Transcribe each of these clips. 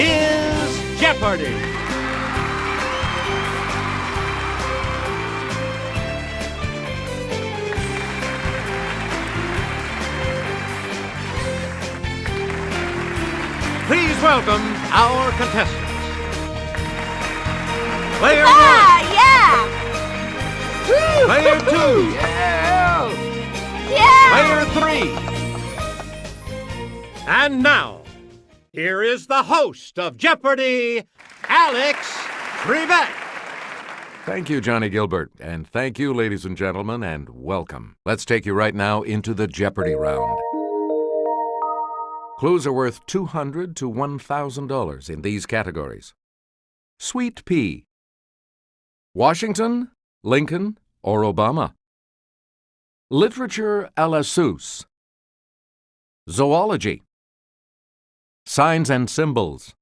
is Jeopardy! Please welcome our contestants. Player one. Yeah! Player two. Yeah! Player three. And now, here is the host of Jeopardy, Alex Trebek. Thank you, Johnny Gilbert. And thank you, ladies and gentlemen, and welcome. Let's take you right now into the Jeopardy round. Clues are worth $200 to $1,000 in these categories. Sweet pea. Washington, Lincoln, or Obama? Literature à la Seuss. Zoology. Signs and symbols.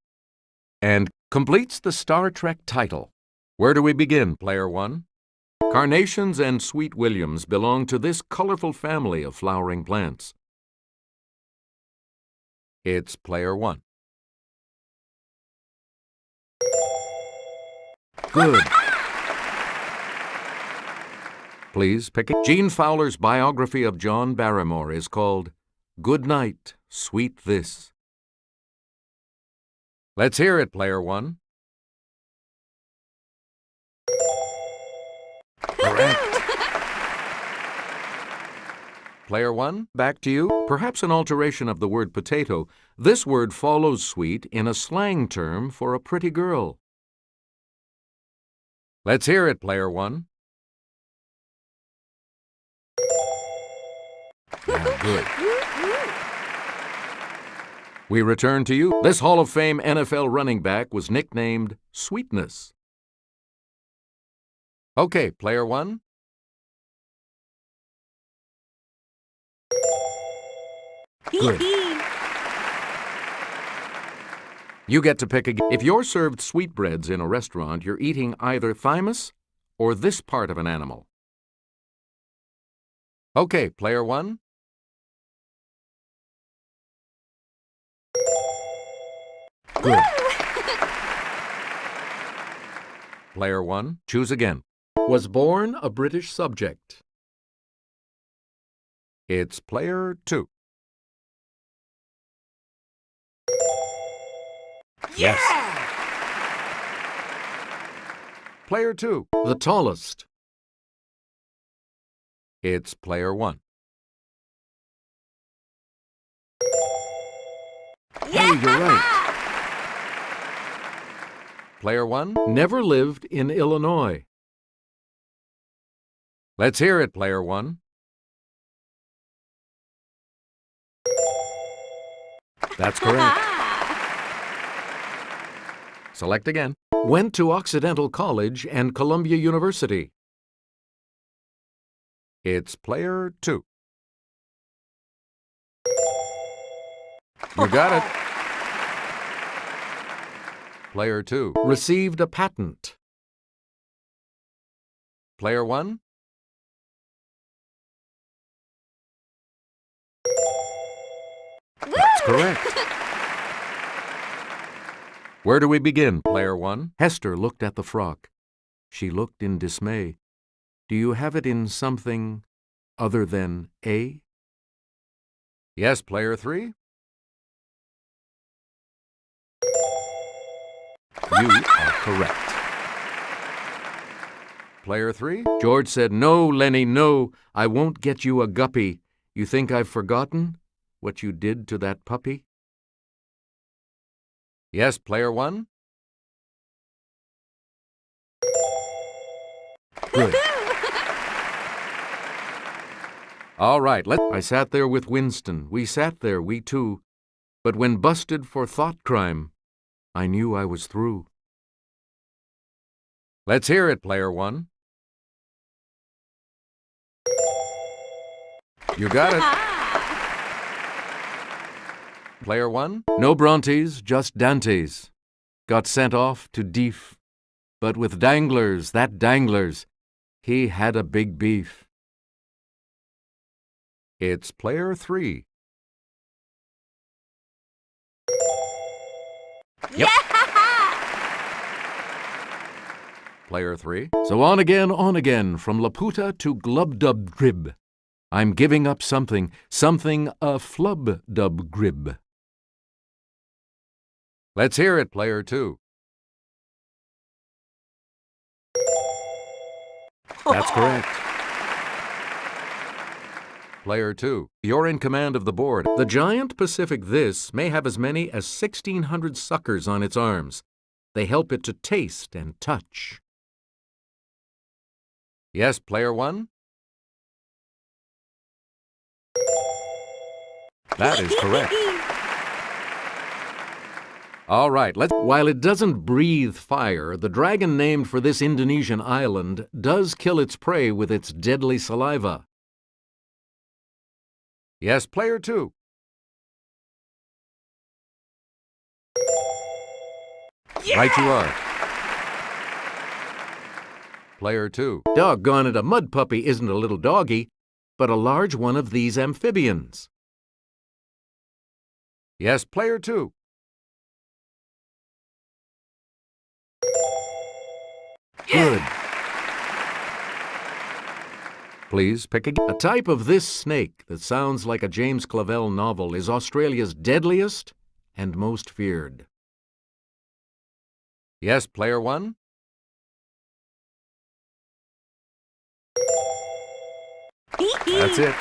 And completes the Star Trek title. Where do we begin, player one? Carnations and sweet williams belong to this colorful family of flowering plants. It's player one. Good. Please pick it. Gene Fowler's biography of John Barrymore is called Good Night, Sweet This. Let's hear it, player one. Correct. Player one, back to you. Perhaps an alteration of the word potato, this word follows sweet in a slang term for a pretty girl. Let's hear it, player one. Yeah, good. We return to you. This Hall of Fame NFL running back was nicknamed Sweetness. Okay, player one. Good. You get to pick again. If you're served sweetbreads in a restaurant, you're eating either thymus or this part of an animal. Okay, player one. Good. Player one, choose again. Was born a British subject. It's player two. Yes. Player two, the tallest. It's player one. Hey, you're right. Player one, never lived in Illinois. Let's hear it, player one. That's correct. Select again. Went to Occidental College and Columbia University. It's player two. You got it. Player two, received a patent. Player one. That's correct. Where do we begin, player one? Hester looked at the frock. She looked in dismay. Do you have it in something other than A? Yes, player three. You are correct. Player three. George said, "No, Lenny, no, I won't get you a guppy. You think I've forgotten what you did to that puppy?" Yes, player one. Good. All right, I sat there with Winston. We sat there, we two. But when busted for thought crime, I knew I was through. Let's hear it, player one. You got it. Player one. No Brontes, just Dantes. Got sent off to Deef. But with Danglers, that Danglers, he had a big beef. It's player three. Yep. Player 3. So on again, from Laputa to Glubdubgrib. I'm giving up something a flubdubgrib. Let's hear it, Player 2. That's correct. Player 2, you're in command of the board. The giant Pacific This may have as many as 1,600 suckers on its arms. They help it to taste and touch. Yes, Player 1? That is correct. All right, while it doesn't breathe fire, the dragon named for this Indonesian island does kill its prey with its deadly saliva. Yes, Player 2. Yeah! Right you are. Player 2. Doggone it, a mud puppy isn't a little doggy, but a large one of these amphibians. Yes, Player 2. Good. Please pick again. A type of this snake that sounds like a James Clavell novel is Australia's deadliest and most feared. Yes, Player 1? That's it.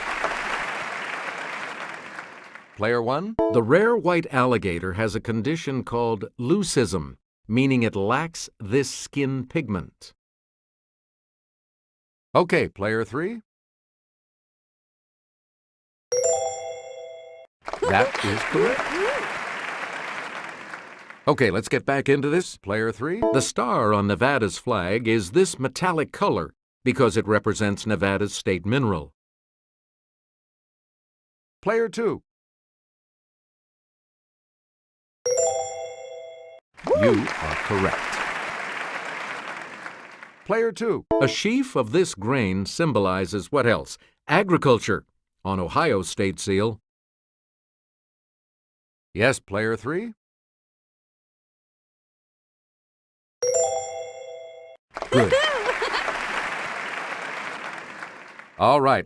Player 1? The rare white alligator has a condition called leucism, meaning it lacks this skin pigment. Okay, Player 3. That is correct. Okay, let's get back into this. Player 3. The star on Nevada's flag is this metallic color because it represents Nevada's state mineral. Player 2. You are correct. Player 2. A sheaf of this grain symbolizes what else? Agriculture on Ohio's state seal. Yes, Player 3? Good. All right,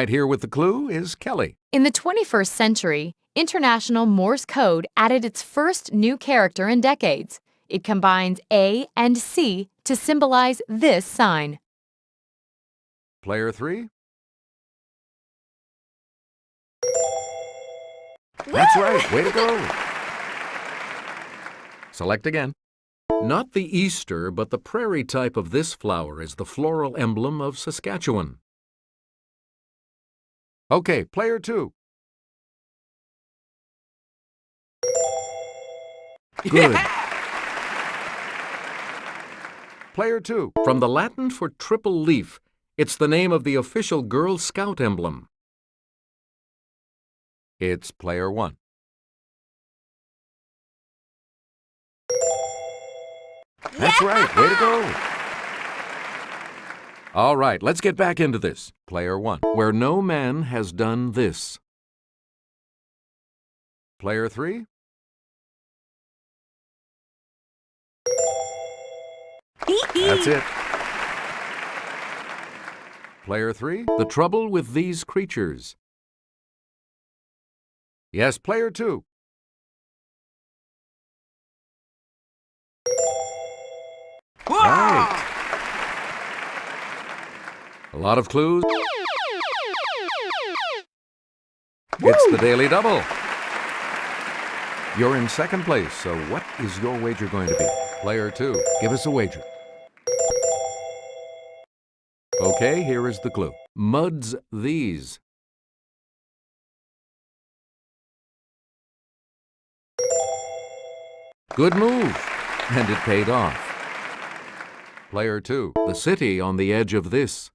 here with the clue is Kelly. In the 21st century, International Morse Code added its first new character in decades. It combines A and C to symbolize this sign. Player 3? That's right, way to go. Select again. Not the Easter, but the prairie type of this flower is the floral emblem of Saskatchewan. Okay, Player 2. Good. Player 2. From the Latin for triple leaf, it's the name of the official Girl Scout emblem. It's Player 1. That's right, way to go. All right, let's get back into this. Player 1. Where no man has done this. Player 3. That's it. Player 3. The trouble with these creatures. Yes, Player 2. Right. A lot of clues. It's the Daily Double. You're in second place, so what is your wager going to be? Player 2, give us a wager. Okay, here is the clue. Muds these. Good move, and it paid off. Player 2, the city on the edge of this.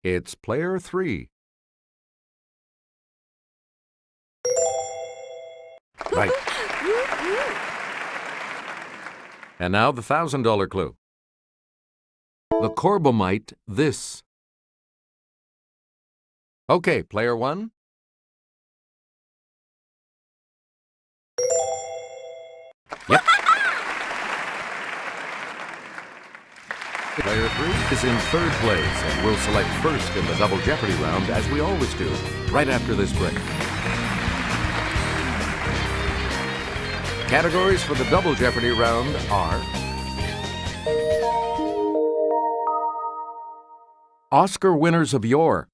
It's Player 3. Right. And now the $1,000 clue. The Corbomite this. Okay, Player 1. Yep. Player 3 is in third place and will select first in the Double Jeopardy round, as we always do, right after this break. Categories for the Double Jeopardy round are Oscar winners of yore,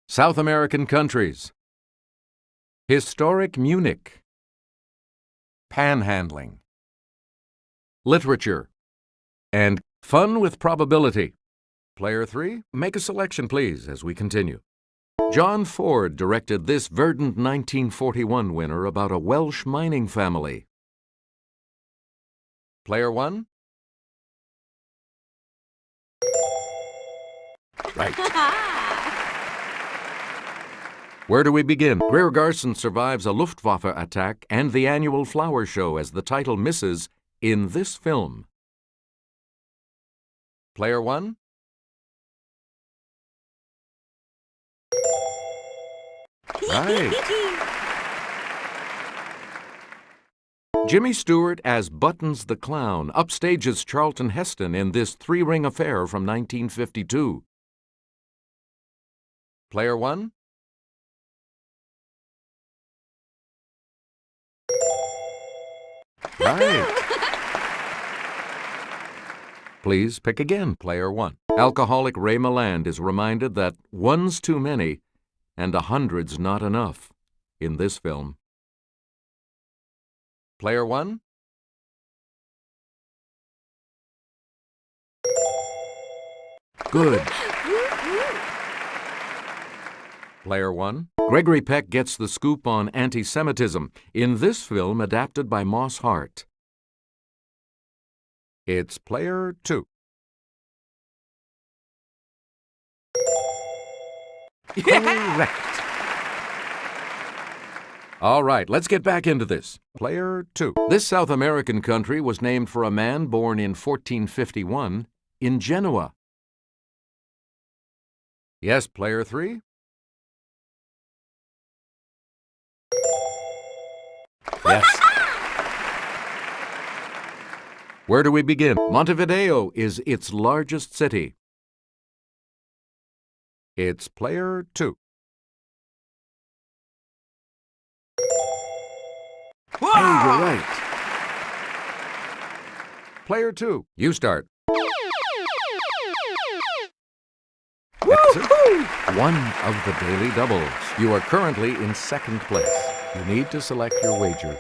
South American countries, historic Munich, panhandling, literature, and fun with probability. Player 3, make a selection, please, as we continue. John Ford directed this verdant 1941 winner about a Welsh mining family. Player 1? Right. Where do we begin? Greer Garson survives a Luftwaffe attack and the annual flower show as the title misses in this film. Player 1? Right. Jimmy Stewart as Buttons the Clown upstages Charlton Heston in this three-ring affair from 1952. Player 1? Right. Please pick again, Player 1. Alcoholic Ray Milland is reminded that one's too many and 100's not enough in this film. Player 1? Good. Player 1. Gregory Peck gets the scoop on anti-Semitism in this film adapted by Moss Hart. It's Player 2. Correct. All right, let's get back into this. Player 2. This South American country was named for a man born in 1451 in Genoa. Yes, Player 3? Yes. Where do we begin? Montevideo is its largest city. It's Player 2. Hey, you're right. Player 2, you start. That's it. One of the daily doubles. You are currently in second place. You need to select your wager.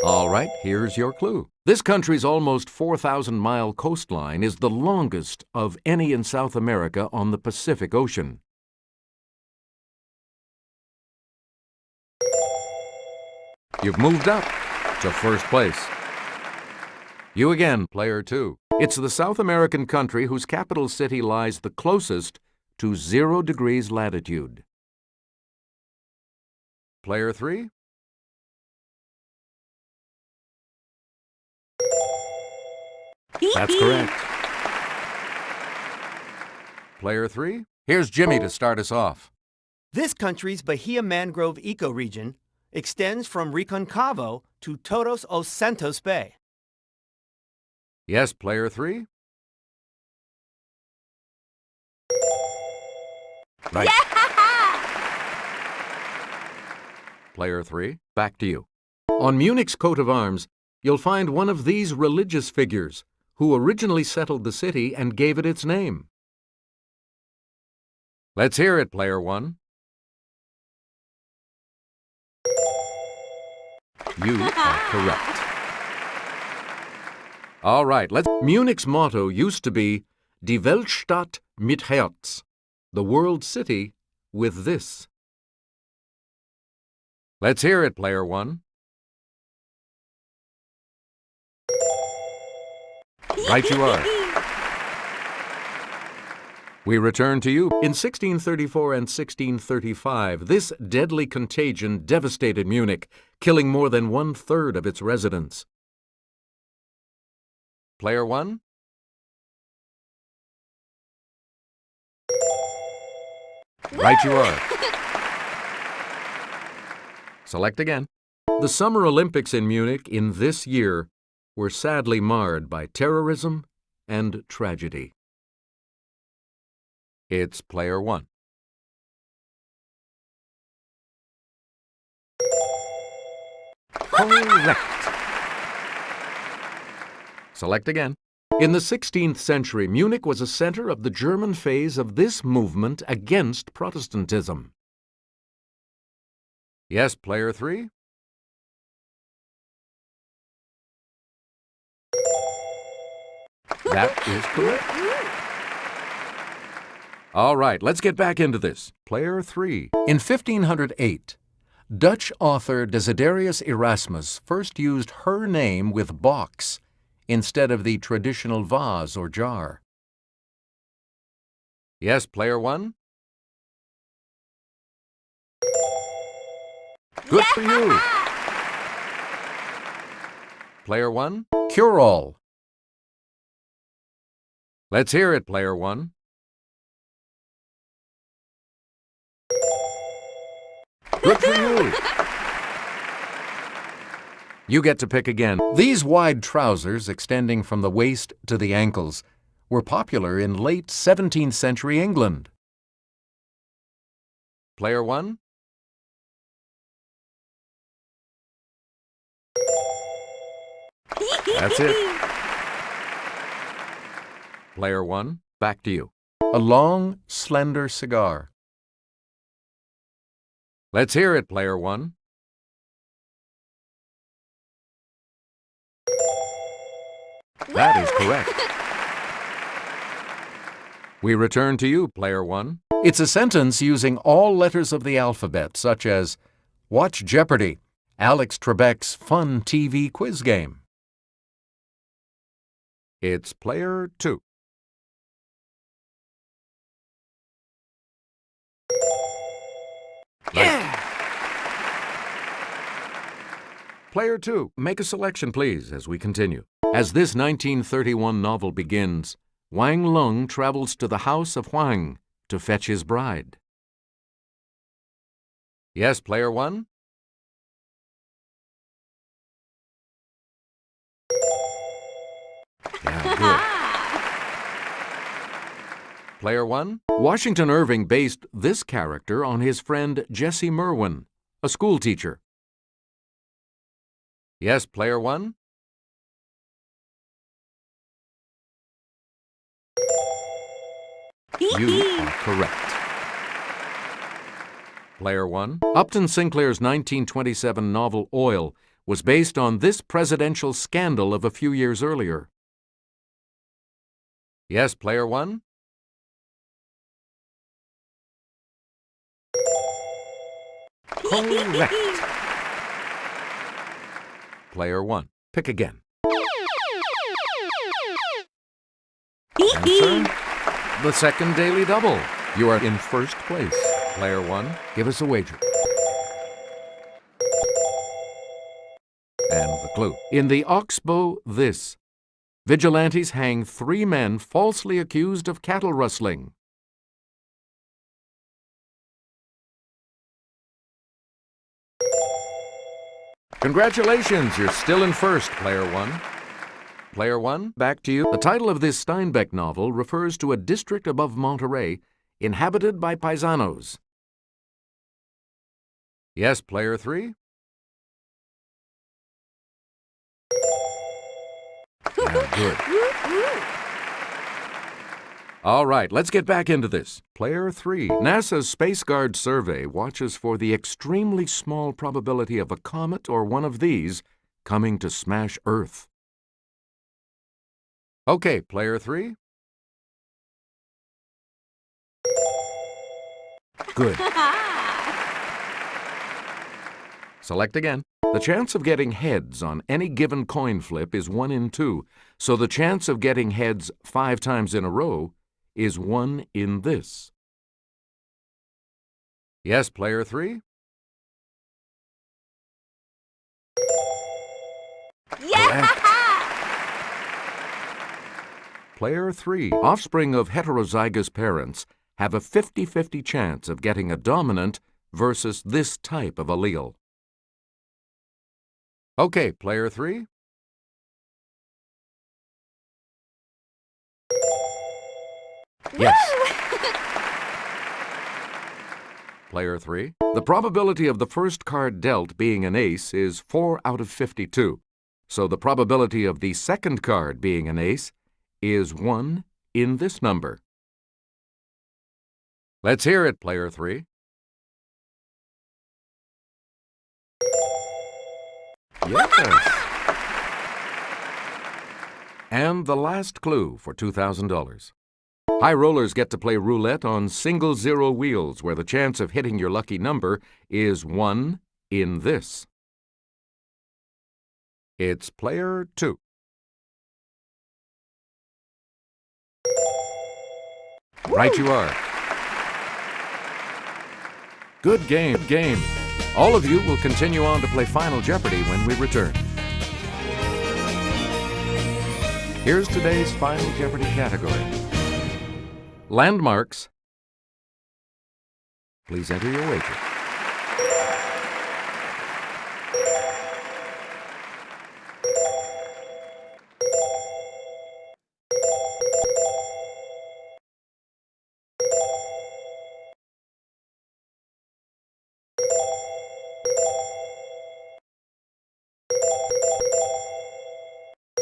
All right, here's your clue. This country's almost 4,000-mile coastline is the longest of any in South America on the Pacific Ocean. You've moved up to first place. You again, Player 2. It's the South American country whose capital city lies the closest to 0 degrees latitude. Player 3? That's correct. Player 3? Here's Jimmy to start us off. This country's Bahia Mangrove ecoregion extends from Reconcavo to Todos os Santos Bay. Yes, Player 3? Right. Player 3, back to you. On Munich's coat of arms, you'll find one of these religious figures who originally settled the city and gave it its name. Let's hear it, Player 1. You are correct. All right, Munich's motto used to be Die Weltstadt mit Herz, the world city with this. Let's hear it, Player 1. Right you are. We return to you. In 1634 and 1635, this deadly contagion devastated Munich, killing more than 1/3 of its residents. Player 1? Right you are. Select again. The Summer Olympics in Munich in this year were sadly marred by terrorism and tragedy. It's player one. Correct. Select again. In the 16th century, Munich was a center of the German phase of this movement against Protestantism. Yes, player three. That is correct. All right, let's get back into this. Player three. In 1508, Dutch author Desiderius Erasmus first used her name with box instead of the traditional vase or jar. Yes, player one. Good for you. Player one, cure-all. Let's hear it, player one. Good for you. You get to pick again. These wide trousers, extending from the waist to the ankles, were popular in late 17th century England. Player one. That's it. Player one, back to you. A long, slender cigar. Let's hear it, player one. That is correct. We return to you, player one. It's a sentence using all letters of the alphabet, such as, watch Jeopardy, Alex Trebek's fun TV quiz game. It's player two. Yeah! Player two, make a selection, please, as we continue. As this 1931 novel begins, Wang Lung travels to the house of Huang to fetch his bride. Yes, player one? Yeah, good. Player one? Washington Irving based this character on his friend Jesse Merwin, a schoolteacher. Yes, player one? You are correct. Player one? Upton Sinclair's 1927 novel Oil was based on this presidential scandal of a few years earlier. Yes, player one? Correct. Player one. Pick again. Answer? The second Daily Double. You are in first place. Player one, give us a wager. And the clue. In the Oxbow This, vigilantes hang 3 men falsely accused of cattle rustling. Congratulations, you're still in first, player one. Player one, back to you. The title of this Steinbeck novel refers to a district above Monterey inhabited by paisanos. Yes, player three? Yeah, good. All right, let's get back into this. Player three. NASA's Space Guard survey watches for the extremely small probability of a comet or one of these coming to smash Earth. Okay, player three. Good. Select again. The chance of getting heads on any given coin flip is 1 in 2, so the chance of getting heads 5 times in a row is 1 in this. Yes, player three? Yeah! Correct. Player three. Offspring of heterozygous parents have a 50-50 chance of getting a dominant versus this type of allele. Okay, player 3. Yes. Player 3. The probability of the first card dealt being an ace is 4 out of 52. So the probability of the second card being an ace is 1 in this number. Let's hear it, player 3. Yes. And the last clue for $2,000. High rollers get to play roulette on single zero wheels where the chance of hitting your lucky number is 1 in this. It's player 2. Right you are. Good game, good game. All of you will continue on to play Final Jeopardy when we return. Here's today's Final Jeopardy category. Landmarks. Please enter your wager.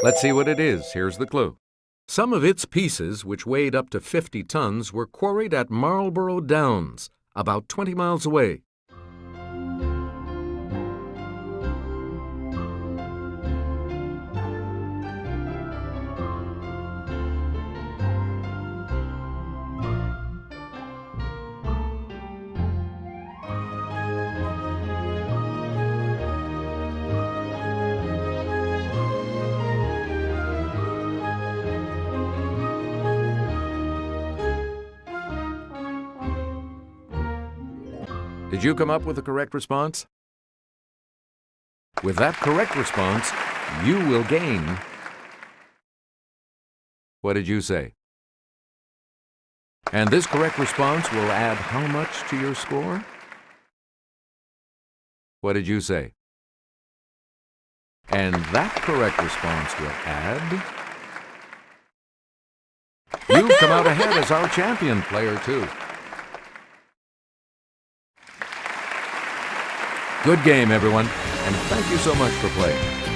Let's see what it is. Here's the clue. Some of its pieces, which weighed up to 50 tons, were quarried at Marlborough Downs, about 20 miles away. Did you come up with the correct response? With that correct response, you will gain. What did you say? And this correct response will add how much to your score? What did you say? And that correct response will add. You've come out ahead as our champion, player 2. Good game, everyone, and thank you so much for playing.